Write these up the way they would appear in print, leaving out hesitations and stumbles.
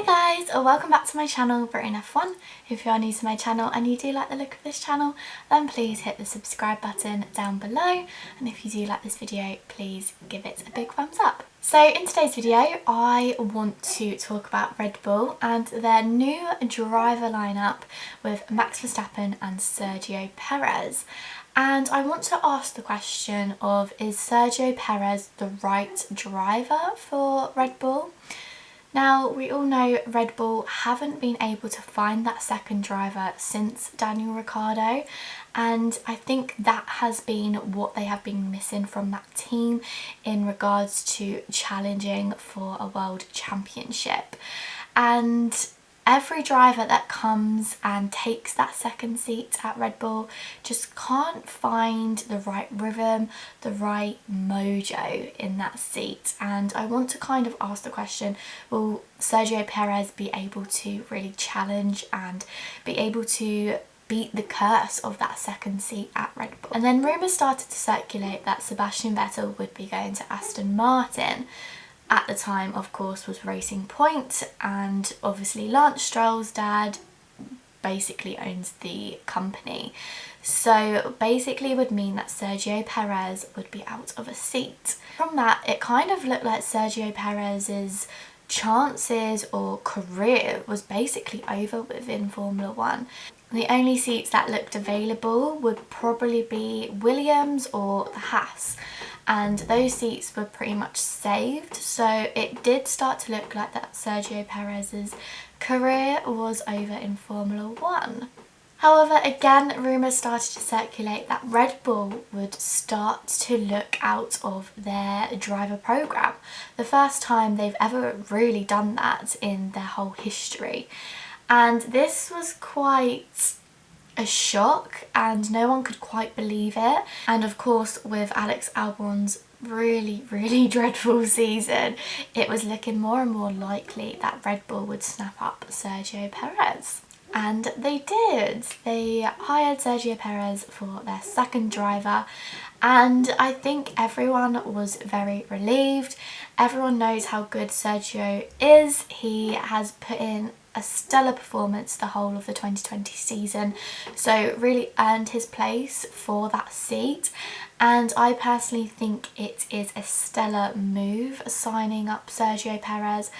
Hi guys, welcome back to my channel, Britain F1. If you are new to my channel and you do like the look of this channel, then please hit the subscribe button down below, and if you do like this video, please give it a big thumbs up. So in today's video, I want to talk about Red Bull and their new driver lineup with Max Verstappen and Sergio Perez. And I want to ask the question of, is Sergio Perez the right driver for Red Bull? Now, we all know Red Bull haven't been able to find that second driver since Daniel Ricciardo, and I think that has been what they have been missing from that team in regards to challenging for a world championship. And every driver that comes and takes that second seat at Red Bull just can't find the right rhythm, the right mojo in that seat. And I want to kind of ask the question, will Sergio Perez be able to really challenge and be able to beat the curse of that second seat at Red Bull? And then rumours started to circulate that Sebastian Vettel would be going to Aston Martin. At the time, of course, was Racing Point, and obviously Lance Stroll's dad basically owns the company. So basically would mean that Sergio Perez would be out of a seat. From that, it kind of looked like Sergio Perez's chances or career was basically over within Formula One. The only seats that looked available would probably be Williams or the Haas, and those seats were pretty much saved, so it did start to look like that Sergio Perez's career was over in Formula One. However, again, rumours started to circulate that Red Bull would start to look out of their driver programme. The first time they've ever really done that in their whole history. And this was quite a shock and no one could quite believe it. And of course, with Alex Albon's really dreadful season, it was looking more and more likely that Red Bull would snap up Sergio Perez. And they did. They hired Sergio Perez for their second driver, and I think everyone was very relieved. Everyone knows how good Sergio is. He has put in a stellar performance the whole of the 2020 season, so really earned his place for that seat. And I personally think it is a stellar move signing up Sergio Perez,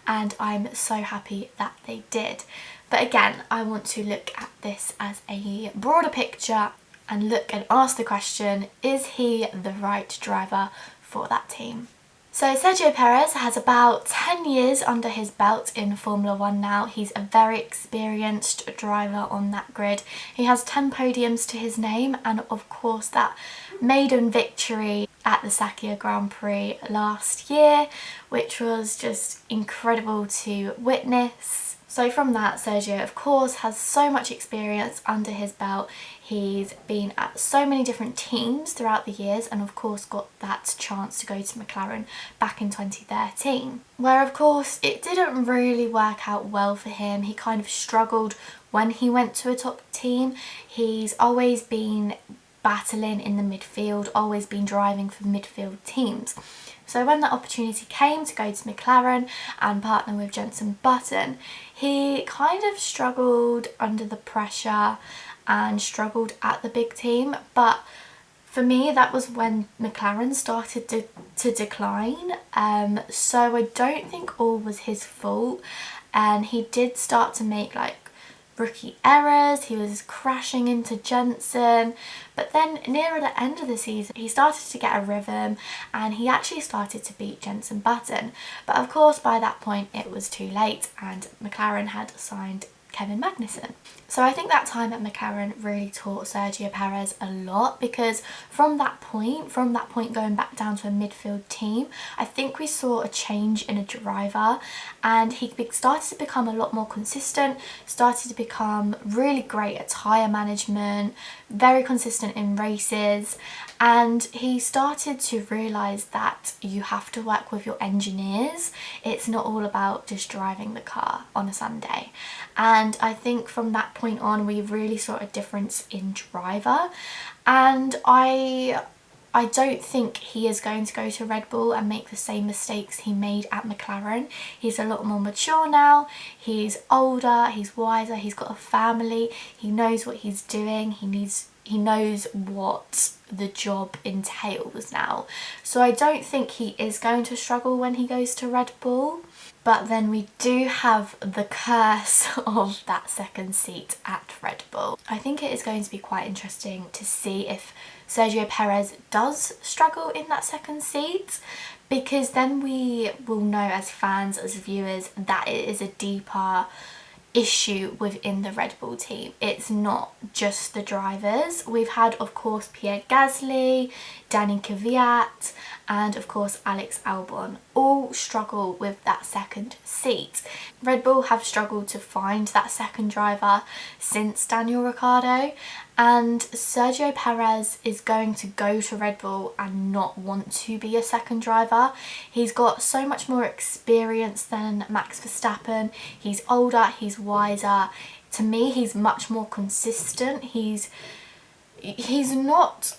and I'm so happy that they did. But again, I want to look at this as a broader picture and look and ask the question, is he the right driver for that team? So Sergio Perez has about 10 years under his belt in Formula One now. He's a very experienced driver on that grid. He has 10 podiums to his name, and of course that maiden victory at the Sakhir Grand Prix last year, which was just incredible to witness. So from that, Sergio of course has so much experience under his belt. He's been at so many different teams throughout the years, and of course got that chance to go to McLaren back in 2013, where of course it didn't really work out well for him. He kind of struggled when he went to a top team. He's always been battling in the midfield, always been driving for midfield teams. So when that opportunity came to go to McLaren and partner with Jenson Button, he kind of struggled under the pressure and struggled at the big team. But for me, that was when McLaren started to decline. So I don't think all was his fault. And he did start to make like rookie errors. He was crashing into Jenson, but then nearer the end of the season he started to get a rhythm and he actually started to beat Jenson Button. But of course by that point it was too late and McLaren had signed Kevin Magnussen. So I think that time at McLaren really taught Sergio Perez a lot, because from that point going back down to a midfield team, I think we saw a change in a driver, and he started to become a lot more consistent, started to become really great at tyre management, very consistent in races, and he started to realise that you have to work with your engineers. It's not all about just driving the car on a Sunday. And I think from that point on we really saw a difference in driver, and I I don't think he is going to go to Red Bull and make the same mistakes he made at McLaren. He's a lot more mature now, he's older, he's wiser, he's got a family, he knows what he's doing, he knows what the job entails now. So I don't think he is going to struggle when he goes to Red Bull. But then we do have the curse of that second seat at Red Bull. I think it is going to be quite interesting to see if Sergio Perez does struggle in that second seat, because then we will know as fans, as viewers, that it is a deeper issue within the Red Bull team. It's not just the drivers. We've had, of course, Pierre Gasly, Danny Kvyat, and of course Alex Albon all struggle with that second seat. Red Bull have struggled to find that second driver since Daniel Ricciardo, and Sergio Perez is going to go to Red Bull and not want to be a second driver. He's got so much more experience than Max Verstappen. He's older, he's wiser. To me, he's much more consistent. He's not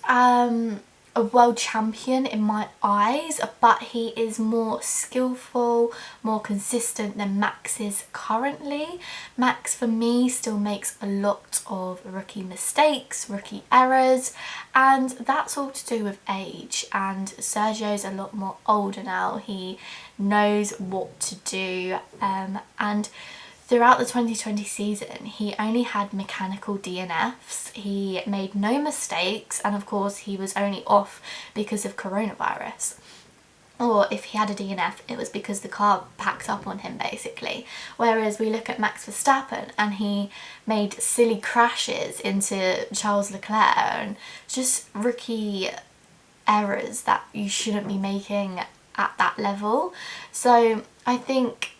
a world champion in my eyes, but he is more skillful, more consistent than Max is currently. Max, for me, still makes a lot of rookie mistakes, rookie errors, and that's all to do with age. And Sergio's a lot more older now. He knows what to do, and throughout the 2020 season, he only had mechanical DNFs, he made no mistakes, and of course he was only off because of coronavirus. Or if he had a DNF, it was because the car packed up on him, basically. Whereas we look at Max Verstappen and he made silly crashes into Charles Leclerc and just rookie errors that you shouldn't be making at that level. So I think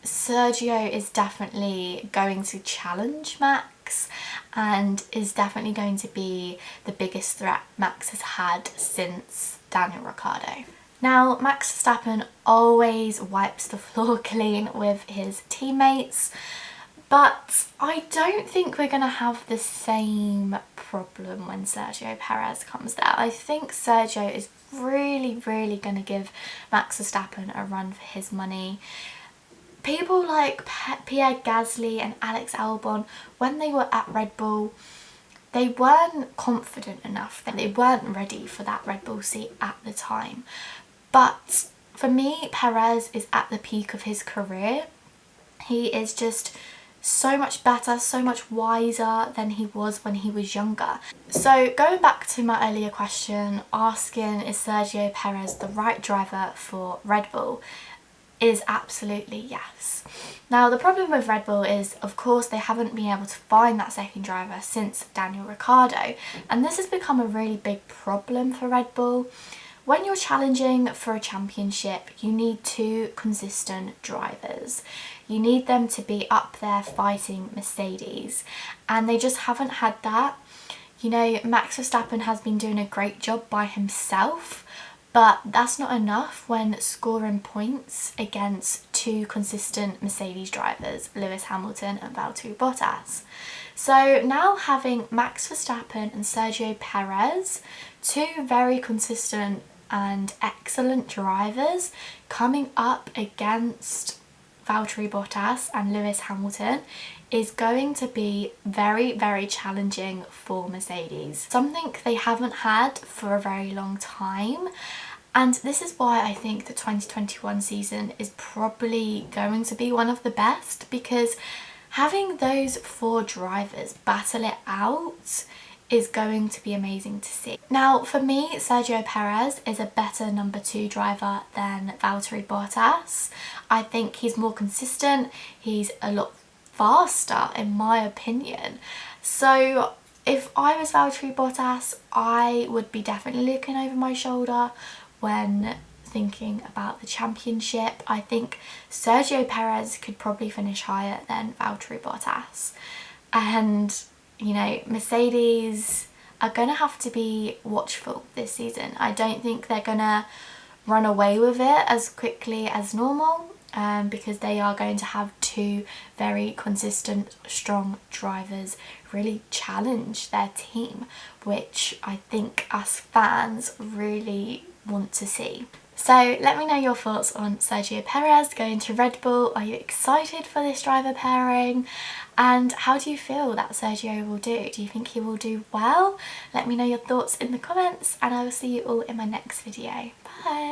Sergio is definitely going to challenge Max and is definitely going to be the biggest threat Max has had since Daniel Ricciardo. Now, Max Verstappen always wipes the floor clean with his teammates, but I don't think we're going to have the same problem when Sergio Perez comes there. I think Sergio is really going to give Max Verstappen a run for his money. People like Pierre Gasly and Alex Albon, when they were at Red Bull, they weren't confident enough. They weren't ready for that Red Bull seat at the time. But for me, Perez is at the peak of his career. He is just so much better, so much wiser than he was when he was younger. So going back to my earlier question, asking is Sergio Perez the right driver for Red Bull, is absolutely yes. Now, the problem with Red Bull is, of course, they haven't been able to find that second driver since Daniel Ricciardo, and this has become a really big problem for Red Bull. When you're challenging for a championship, you need two consistent drivers. You need them to be up there fighting Mercedes, and they just haven't had that. You know, Max Verstappen has been doing a great job by himself, but that's not enough when scoring points against two consistent Mercedes drivers, Lewis Hamilton and Valtteri Bottas. So now having Max Verstappen and Sergio Perez, two very consistent and excellent drivers, coming up against Valtteri Bottas and Lewis Hamilton, is going to be very challenging for Mercedes. Something they haven't had for a very long time. And this is why I think the 2021 season is probably going to be one of the best, because having those four drivers battle it out is going to be amazing to see. Now, for me, Sergio Perez is a better number 2 driver than Valtteri Bottas. I think he's more consistent, he's a lot faster in my opinion. So if I was Valtteri Bottas, I would be definitely looking over my shoulder when thinking about the championship. I think Sergio Perez could probably finish higher than Valtteri Bottas. And, you know, Mercedes are going to have to be watchful this season. I don't think they're going to run away with it as quickly as normal, because they are going to have two very consistent, strong drivers really challenge their team, which I think us fans really want to see. So let me know your thoughts on Sergio Perez going to Red Bull. Are you excited for this driver pairing? And how do you feel that Sergio will do? Do you think he will do well? Let me know your thoughts in the comments, and I will see you all in my next video. Bye!